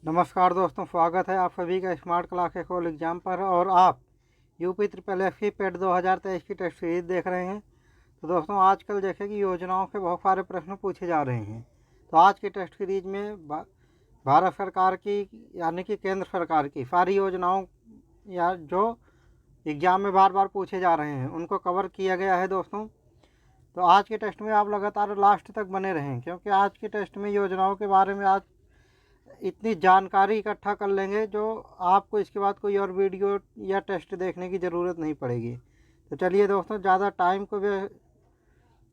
नमस्कार दोस्तों, स्वागत है आप सभी का स्मार्ट क्लास एकोल एग्ज़ाम पर। और आप यूपी ट्रिपल एस की पेट 2023 की टेस्ट सीरीज देख रहे हैं। तो दोस्तों, आजकल जैसे कि योजनाओं के बहुत सारे प्रश्न पूछे जा रहे हैं। तो आज की टेस्ट सीरीज में भारत सरकार की यानी कि केंद्र सरकार की सारी योजनाओं या जो एग्ज़ाम में बार बार पूछे जा रहे हैं उनको कवर किया गया है दोस्तों। तो आज के टेस्ट में आप लगातार लास्ट तक बने रहें, क्योंकि आज के टेस्ट में योजनाओं के बारे में आज इतनी जानकारी इकट्ठा कर लेंगे जो आपको इसके बाद कोई और वीडियो या टेस्ट देखने की ज़रूरत नहीं पड़ेगी। तो चलिए दोस्तों, ज़्यादा टाइम को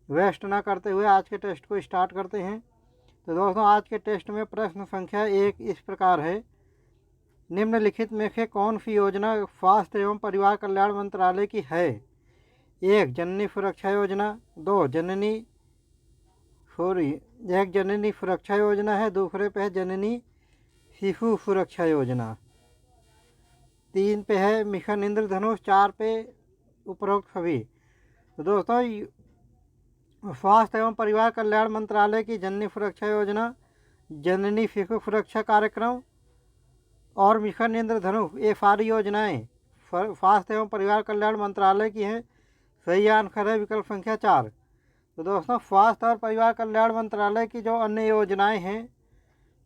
वेस्ट ना करते हुए आज के टेस्ट को स्टार्ट करते हैं। तो दोस्तों, आज के टेस्ट में प्रश्न संख्या 1 इस प्रकार है। निम्नलिखित में से कौन सी योजना स्वास्थ्य एवं परिवार कल्याण मंत्रालय की है? 1 जननी सुरक्षा योजना, 2 एक जननी सुरक्षा योजना है, दूसरे पे है जननी शिशु सुरक्षा योजना, 3 पे है मिशन इंद्रधनुष, 4 पे उपरोक्त सभी। तो दोस्तों, स्वास्थ्य एवं परिवार कल्याण मंत्रालय की जननी सुरक्षा योजना, जननी शिशु सुरक्षा कार्यक्रम और मिशन इंद्रधनुष, ये सारी योजनाएं स्वास्थ्य एवं परिवार कल्याण मंत्रालय की हैं। सही आंसर है विकल्प संख्या 4। तो दोस्तों, स्वास्थ्य और परिवार कल्याण मंत्रालय की जो अन्य योजनाएं हैं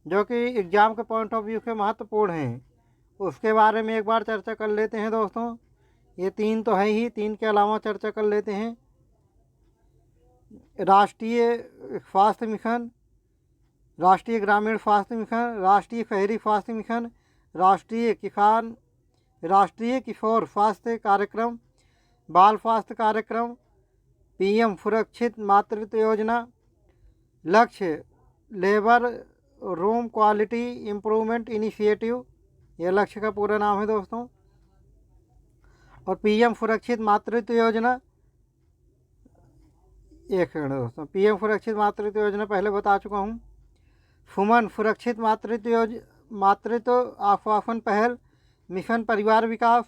जो कि एग्ज़ाम के पॉइंट ऑफ व्यू से महत्वपूर्ण हैं, उसके बारे में एक बार चर्चा कर लेते हैं दोस्तों। ये 3 तो है ही, 3 के अलावा चर्चा कर लेते हैं। राष्ट्रीय स्वास्थ्य मिशन, राष्ट्रीय ग्रामीण स्वास्थ्य मिशन, राष्ट्रीय शहरी स्वास्थ्य मिशन, राष्ट्रीय किशोर स्वास्थ्य कार्यक्रम, बाल स्वास्थ्य कार्यक्रम, पीएम सुरक्षित मातृत्व योजना, लक्ष्य labour room quality improvement initiative, यह लक्ष्य का पूरा नाम है दोस्तों। और पीएम सुरक्षित मातृत्व योजना, एक सेकंड दोस्तों, पीएम सुरक्षित मातृत्व योजना पहले बता चुका हूँ। सुमन सुरक्षित मातृत्व आश्वासन पहल, मिशन परिवार विकास,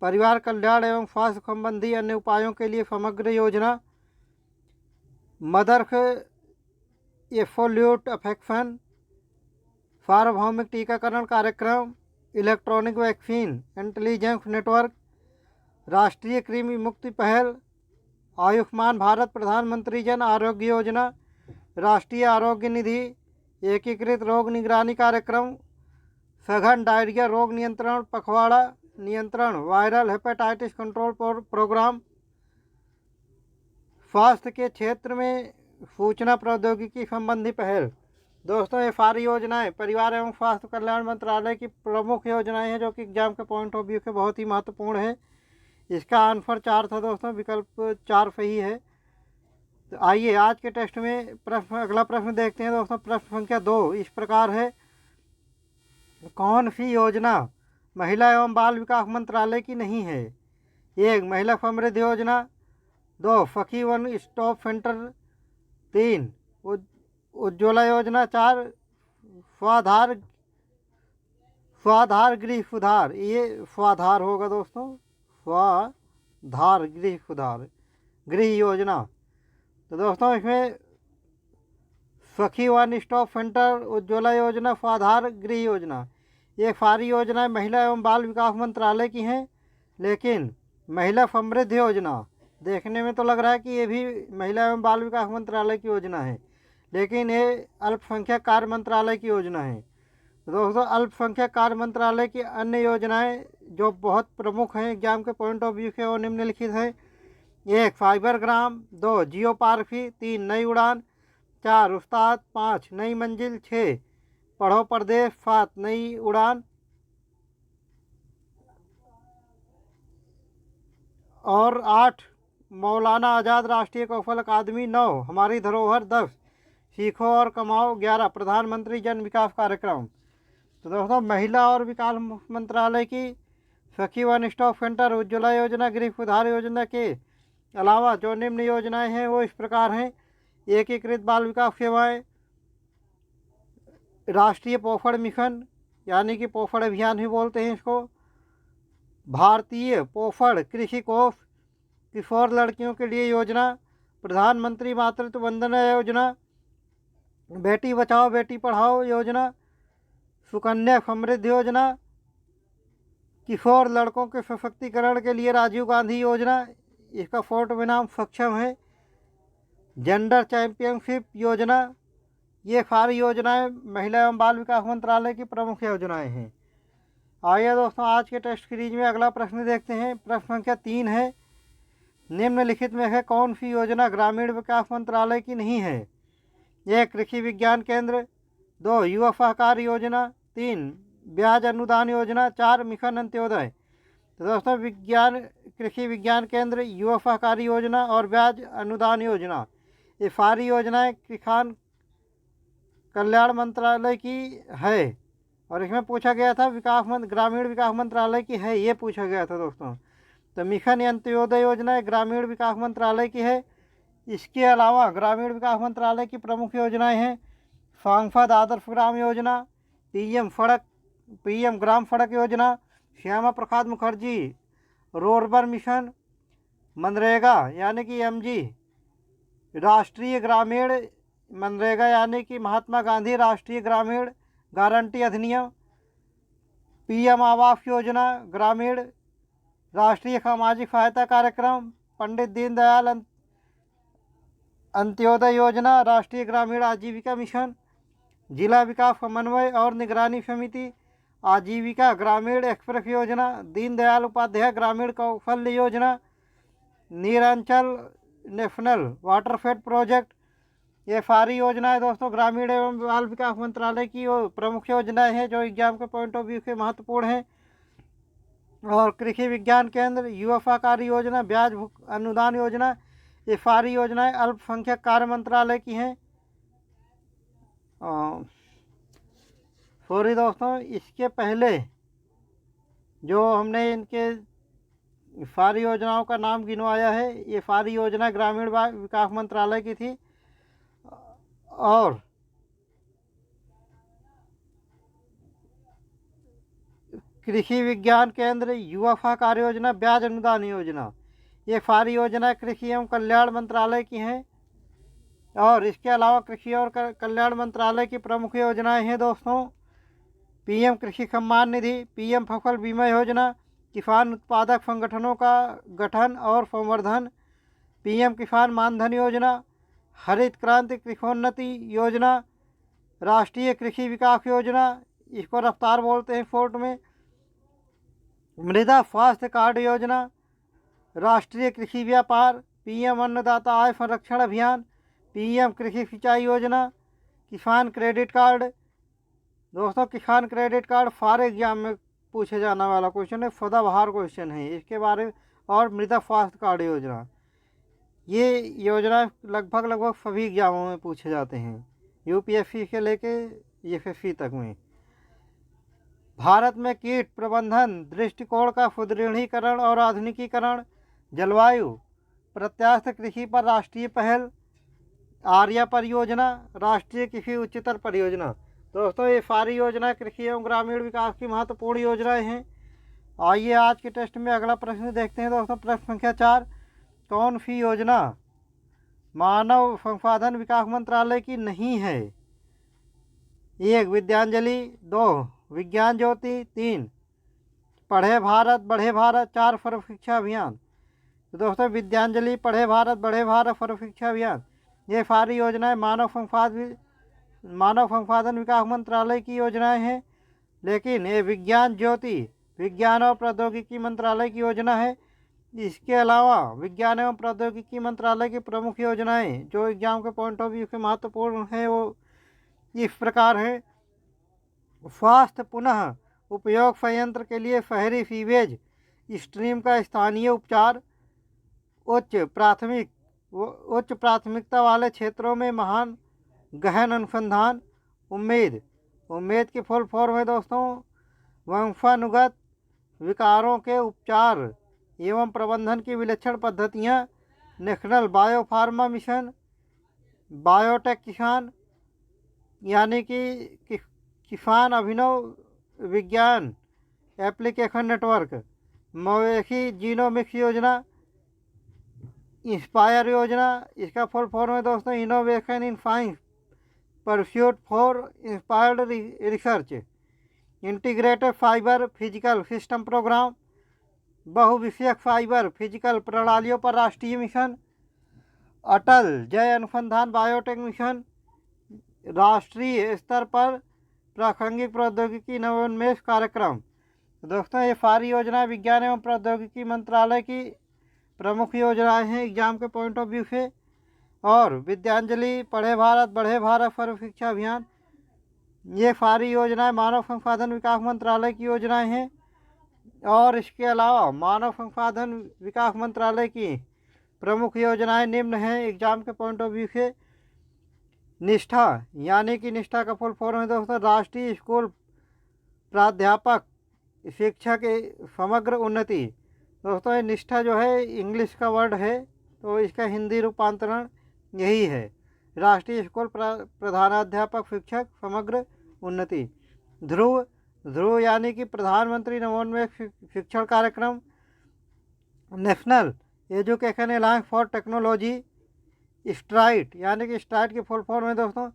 परिवार कल्याण एवं स्वास्थ्य संबंधी अन्य उपायों के लिए समग्र योजना, मदर एफोल्यूट अफेक्शन, सार्वभौमिक टीकाकरण कार्यक्रम, इलेक्ट्रॉनिक वैक्सीन इंटेलिजेंस नेटवर्क, राष्ट्रीय कृमि मुक्ति पहल, आयुष्मान भारत प्रधानमंत्री जन आरोग्य योजना, राष्ट्रीय आरोग्य निधि, एकीकृत रोग निगरानी कार्यक्रम, सघन डायरिया रोग नियंत्रण पखवाड़ा नियंत्रण, वायरल हेपेटाइटिस कंट्रोल प्रोग्राम, स्वास्थ्य के क्षेत्र में सूचना प्रौद्योगिकी संबंधी पहल। दोस्तों, ये सारी योजनाएं परिवार एवं स्वास्थ्य कल्याण मंत्रालय की प्रमुख योजनाएं हैं जो कि एग्जाम के पॉइंट ऑफ व्यू से बहुत ही महत्वपूर्ण है। इसका आंसर 4 था दोस्तों, विकल्प 4 सही है। तो आइए आज के टेस्ट में अगला प्रश्न देखते हैं दोस्तों। प्रश्न संख्या 2 इस प्रकार है। कौन सी योजना महिला एवं बाल विकास मंत्रालय की नहीं है? 1 महिला समृद्धि योजना, 2 सखी वन स्टॉप सेंटर, 3 उज्ज्वला योजना, 4 स्वाधार गृह सुधार। ये स्वाधार होगा दोस्तों, स्वाधार गृह सुधार गृह योजना। तो दोस्तों, इसमें सखी वन स्टॉप सेंटर, उज्ज्वला योजना, स्वाधार गृह योजना, ये सारी योजनाएं महिला एवं बाल विकास मंत्रालय की हैं। लेकिन महिला समृद्धि योजना देखने में तो लग रहा है कि ये भी महिला एवं बाल विकास मंत्रालय की योजना है, लेकिन ये अल्पसंख्यक कार्य मंत्रालय की योजना है। तो दोस्तों, अल्पसंख्यक कार्य मंत्रालय की अन्य योजनाएं जो बहुत प्रमुख हैं एग्जाम के पॉइंट ऑफ व्यू से वो निम्नलिखित है। 1 फाइबर ग्राम, 2 जियो पार्फी, 3 नई उड़ान, 4 उस्ताद, 5 नई मंजिल, 6 पढ़ो प्रदेश, 7 नई उड़ान और 8 मौलाना आज़ाद राष्ट्रीय कौशल अकादमी, 9 हमारी धरोहर, 10 सीखो और कमाओ, 11 प्रधानमंत्री जन विकास कार्यक्रम। तो दोस्तों, महिला और विकास मंत्रालय की सखी वन स्टॉप सेंटर, उज्ज्वला योजना, गृह सुधार योजना के अलावा जो निम्न योजनाएं हैं वो इस प्रकार हैं। एकीकृत बाल विकास सेवाएं, राष्ट्रीय पोषण मिशन यानी कि पोषण अभियान भी बोलते हैं इसको, भारतीय पोषण कृषि कोष, किशोर लड़कियों के लिए योजना, प्रधानमंत्री मातृत्व वंदना योजना, बेटी बचाओ बेटी पढ़ाओ योजना, सुकन्या समृद्धि योजना, किशोर लड़कों के सशक्तिकरण के लिए राजीव गांधी योजना, इसका फोर्ट में नाम सक्षम है। जेंडर चैंपियनशिप योजना, ये सारी योजनाएं महिला एवं बाल विकास मंत्रालय की प्रमुख योजनाएं हैं। आइए दोस्तों, आज के टेस्ट सीरीज में अगला प्रश्न देखते हैं। प्रश्न संख्या 3 है, निम्नलिखित में से कौन सी योजना ग्रामीण विकास मंत्रालय की नहीं है? 1 कृषि विज्ञान केंद्र, 2 युवा सहकार योजना, 3 ब्याज अनुदान योजना, 4 मिशन अंत्योदय। तो दोस्तों, कृषि विज्ञान केंद्र, युवा सहकारी योजना और ब्याज अनुदान योजना, ये सारी योजनाएं किसान कल्याण मंत्रालय की है। और इसमें पूछा गया था ग्रामीण विकास मंत्रालय की है, ये पूछा गया था दोस्तों। तो मिशन अंत्योदय योजना ग्रामीण विकास मंत्रालय की है। इसके अलावा ग्रामीण विकास मंत्रालय की प्रमुख योजनाएं हैं सांसद आदर्श ग्राम योजना, पीएम ग्राम सड़क योजना, श्यामा प्रसाद मुखर्जी रोरबर मिशन, मनरेगा यानी कि एमजी, राष्ट्रीय ग्रामीण मनरेगा यानी कि महात्मा गांधी राष्ट्रीय ग्रामीण गारंटी अधिनियम, पीएम आवास योजना ग्रामीण, राष्ट्रीय सामाजिक सहायता कार्यक्रम, पंडित दीनदयाल अंत्योदय योजना, राष्ट्रीय ग्रामीण आजीविका मिशन, जिला विकास समन्वय और निगरानी समिति, आजीविका ग्रामीण एक्सप्रेस योजना, दीनदयाल उपाध्याय ग्रामीण कौशल्य योजना, नीरांचल नेशनल वाटरफेड प्रोजेक्ट। ये सारी योजनाएं दोस्तों ग्रामीण एवं बाल विकास मंत्रालय की प्रमुख योजनाएं हैं जो एग्जाम के पॉइंट ऑफ व्यू से महत्वपूर्ण हैं। और कृषि विज्ञान केंद्र, युवा सहकारी योजना, ब्याज अनुदान योजना, ये सारी योजनाएं अल्पसंख्यक कार्य मंत्रालय की हैं। सॉरी दोस्तों, इसके पहले जो हमने इनके सारी योजनाओं का नाम गिनवाया है, ये सारी योजना ग्रामीण विकास मंत्रालय की थी। और कृषि विज्ञान केंद्र, युवा सहकार योजना, ब्याज अनुदान योजना, ये सारी योजनाएं कृषि एवं कल्याण मंत्रालय की हैं। और इसके अलावा कृषि और कल्याण मंत्रालय की प्रमुख योजनाएं हैं दोस्तों पीएम कृषि सम्मान निधि, पीएम फसल बीमा योजना, किसान उत्पादक संगठनों का गठन और संवर्धन, पीएम किसान मानधन योजना, हरित क्रांति कृषोन्नति योजना, राष्ट्रीय कृषि विकास योजना, इसको रफ्तार बोलते हैं फोर्ट में, मृदा स्वास्थ्य कार्ड योजना, राष्ट्रीय कृषि व्यापार, पीएम अन्नदाता आय संरक्षण अभियान, पीएम कृषि सिंचाई योजना, किसान क्रेडिट कार्ड। दोस्तों, किसान क्रेडिट कार्ड सारे एग्जाम में पूछे जाने वाला क्वेश्चन है, सदाबहार क्वेश्चन है इसके बारे में। और मृदा स्वास्थ्य कार्ड योजना, ये योजना लगभग सभी एग्जामों में पूछे जाते हैं, यूपीएससी से लेके एसएससी तक में। भारत में कीट प्रबंधन दृष्टिकोण का सुदृढ़ीकरण और आधुनिकीकरण, जलवायु प्रत्यास्थ कृषि पर राष्ट्रीय पहल, आर्या परियोजना, राष्ट्रीय कृषि उच्चतर परियोजना। दोस्तों, ये सारी योजनाएं कृषि एवं ग्रामीण विकास की महत्वपूर्ण योजनाएं हैं। आइए आज के टेस्ट में अगला प्रश्न देखते हैं दोस्तों। प्रश्न संख्या 4, कौन सी योजना मानव संसाधन विकास मंत्रालय की नहीं है? 1 विद्यांजलि, 2 विज्ञान ज्योति, 3 पढ़े भारत बढ़े भारत, 4 सर्व शिक्षा अभियान। तो दोस्तों, विद्यांजलि, पढ़े भारत बढ़े भारत, सर्व शिक्षा अभियान, ये सारी योजनाएं मानव संसाधन विकास मंत्रालय की योजनाएं हैं। लेकिन ये विज्ञान ज्योति विज्ञान और प्रौद्योगिकी मंत्रालय की योजना है। इसके अलावा विज्ञान एवं प्रौद्योगिकी मंत्रालय की प्रमुख योजनाएं जो एग्जाम के पॉइंट ऑफ व्यू से महत्वपूर्ण है वो इस प्रकार है। स्वास्थ्य पुनः उपयोग संयंत्र के लिए शहरी सीवेज स्ट्रीम का स्थानीय उपचार, उच्च प्राथमिकता वाले क्षेत्रों में महान गहन अनुसंधान, उम्मीद की फुल फॉर्म है दोस्तों वंशानुगत विकारों के उपचार एवं प्रबंधन की विलक्षण पद्धतियाँ, नेशनल बायोफार्मा मिशन, बायोटेक किसान यानी कि किसान अभिनव विज्ञान एप्लीकेशन नेटवर्क, मवेशी जीनोमिक्स योजना, इंस्पायर योजना, इसका फुल फॉर्म है दोस्तों innovation in science pursuit for inspired research, integrated fibre physical system program, बहुविषयक फाइबर फिजिकल प्रणालियों पर राष्ट्रीय मिशन, अटल जय अनुसंधान बायोटेक मिशन, राष्ट्रीय स्तर पर प्रासंगिक प्रौद्योगिकी नवोन्मेष कार्यक्रम। दोस्तों ये सारी योजनाएं विज्ञान एवं प्रौद्योगिकी मंत्रालय की प्रमुख योजनाएं हैं एग्जाम के पॉइंट ऑफ व्यू से। और विद्यांजलि, पढ़े भारत बढ़े भारत सर्व शिक्षा अभियान, ये सारी योजनाएं मानव संसाधन विकास मंत्रालय की योजनाएं हैं। और इसके अलावा मानव संसाधन विकास मंत्रालय की प्रमुख योजनाएं निम्न हैं एग्जाम के पॉइंट ऑफ व्यू से। निष्ठा, यानी कि निष्ठा का फुल फॉर्म है दोस्तों राष्ट्रीय स्कूल प्राध्यापक शिक्षा के समग्र उन्नति। दोस्तों ये निष्ठा जो है इंग्लिश का वर्ड है, तो इसका हिंदी रूपांतरण यही है, राष्ट्रीय स्कूल प्रधानाध्यापक शिक्षक समग्र उन्नति। ध्रुव, ध्रुव यानी कि प्रधानमंत्री नवोन्मेष शिक्षण कार्यक्रम। National education alliance for technology. STRIDE, यानी कि स्ट्राइट की फुल फॉर्म है दोस्तों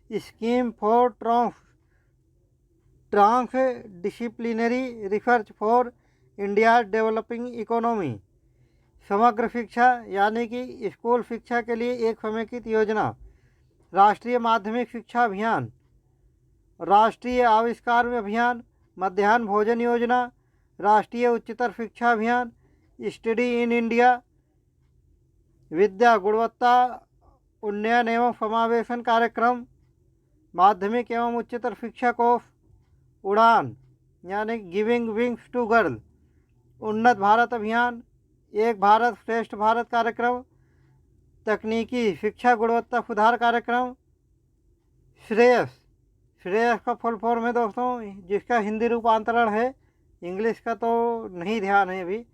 scheme for transdisciplinary research for India developing economy. समग्र शिक्षा, यानी कि स्कूल शिक्षा के लिए एक समेकित योजना। राष्ट्रीय माध्यमिक शिक्षा अभियान, राष्ट्रीय आविष्कार अभियान, मध्याह्न भोजन योजना, राष्ट्रीय उच्चतर शिक्षा अभियान, स्टडी इन इंडिया, विद्या गुणवत्ता उन्नयन एवं समावेशन कार्यक्रम, माध्यमिक एवं उच्चतर शिक्षा कोष, उड़ान यानी गिविंग विंग्स टू गर्ल, उन्नत भारत अभियान, एक भारत श्रेष्ठ भारत कार्यक्रम, तकनीकी शिक्षा गुणवत्ता सुधार कार्यक्रम। श्रेयस, श्रेयस का फुल फॉर्म है दोस्तों जिसका हिंदी रूपांतरण है, इंग्लिश का तो नहीं ध्यान है अभी,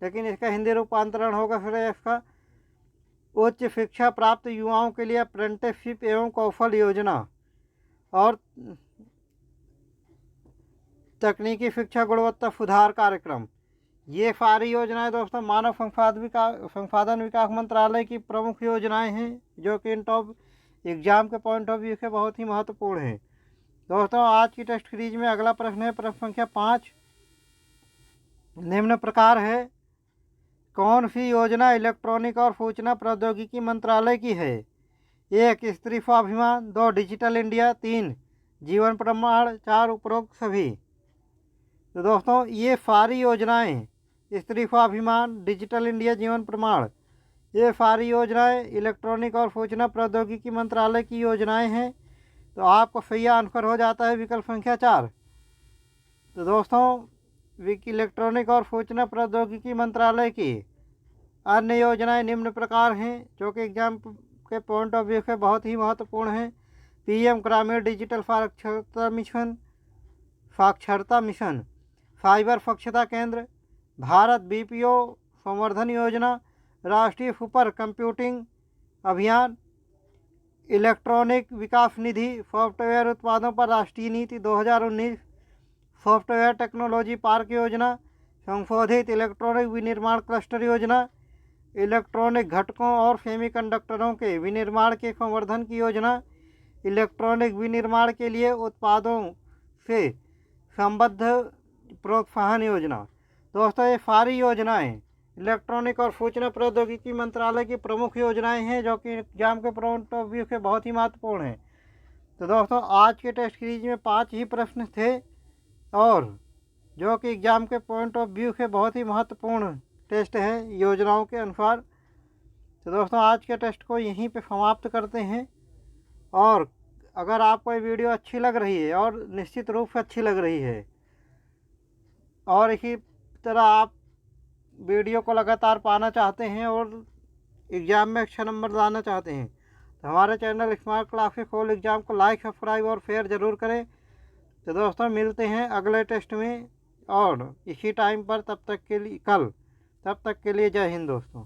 लेकिन इसका हिंदी रूपांतरण होगा श्रेयस का उच्च शिक्षा प्राप्त युवाओं के लिए अप्रेंटिसशिप एवं कौशल योजना। और तकनीकी शिक्षा गुणवत्ता सुधार कार्यक्रम। ये सारी योजनाएं दोस्तों मानव संसाधन विकास मंत्रालय की प्रमुख योजनाएं हैं जो कि इन टॉप एग्जाम के पॉइंट ऑफ व्यू से बहुत ही महत्वपूर्ण है। दोस्तों आज की टेस्ट सीरीज में अगला प्रश्न है प्रश्न संख्या 5, निम्न प्रकार है। कौन सी योजना इलेक्ट्रॉनिक और सूचना प्रौद्योगिकी मंत्रालय की है? 1 स्त्री स्वाभिमान, 2 डिजिटल इंडिया, 3 जीवन प्रमाण, 4 उपरोक्त सभी। तो दोस्तों ये सारी योजनाएं स्त्री स्वाभिमान, डिजिटल इंडिया, जीवन प्रमाण, ये सारी योजनाएं इलेक्ट्रॉनिक और सूचना प्रौद्योगिकी मंत्रालय की योजनाएं हैं। तो आपको सही आंसर हो जाता है विकल्प संख्या 4। तो दोस्तों इलेक्ट्रॉनिक और सूचना प्रौद्योगिकी मंत्रालय की अन्य योजनाएं निम्न प्रकार हैं जो कि एग्जाम के पॉइंट ऑफ व्यू से बहुत ही महत्वपूर्ण हैं। पीएम ग्रामीण डिजिटल साक्षरता मिशन, साइबर स्वच्छता केंद्र, भारत बीपीओ संवर्धन योजना, राष्ट्रीय सुपर कंप्यूटिंग अभियान, इलेक्ट्रॉनिक विकास निधि, सॉफ्टवेयर उत्पादों पर राष्ट्रीय नीति 2019, सॉफ्टवेयर टेक्नोलॉजी पार्क योजना, संशोधित इलेक्ट्रॉनिक विनिर्माण क्लस्टर योजना, इलेक्ट्रॉनिक घटकों और सेमीकंडक्टरों के विनिर्माण के संवर्धन की योजना, इलेक्ट्रॉनिक विनिर्माण के लिए उत्पादों से संबद्ध प्रोत्साहन योजना। दोस्तों ये सारी योजनाएं इलेक्ट्रॉनिक और सूचना प्रौद्योगिकी मंत्रालय की प्रमुख योजनाएं हैं जो कि एग्जाम के पॉइंट ऑफ व्यू से बहुत ही महत्वपूर्ण हैं। तो दोस्तों आज के टेस्ट सीरीज में 5 ही प्रश्न थे और जो कि एग्जाम के पॉइंट ऑफ व्यू से बहुत ही महत्वपूर्ण टेस्ट है योजनाओं के अनुसार। तो दोस्तों आज के टेस्ट को यहीं पे समाप्त करते हैं। और अगर आपको ये वीडियो अच्छी लग रही है और निश्चित रूप से अच्छी लग रही है और इसी तरह आप वीडियो को लगातार पाना चाहते हैं और एग्ज़ाम में अच्छा नंबर लाना चाहते हैं तो हमारे channel smart classes whole exam को लाइक, सब्सक्राइब और शेयर ज़रूर करें। तो दोस्तों मिलते हैं अगले टेस्ट में और इसी टाइम पर, तब तक के लिए जय हिंद दोस्तों।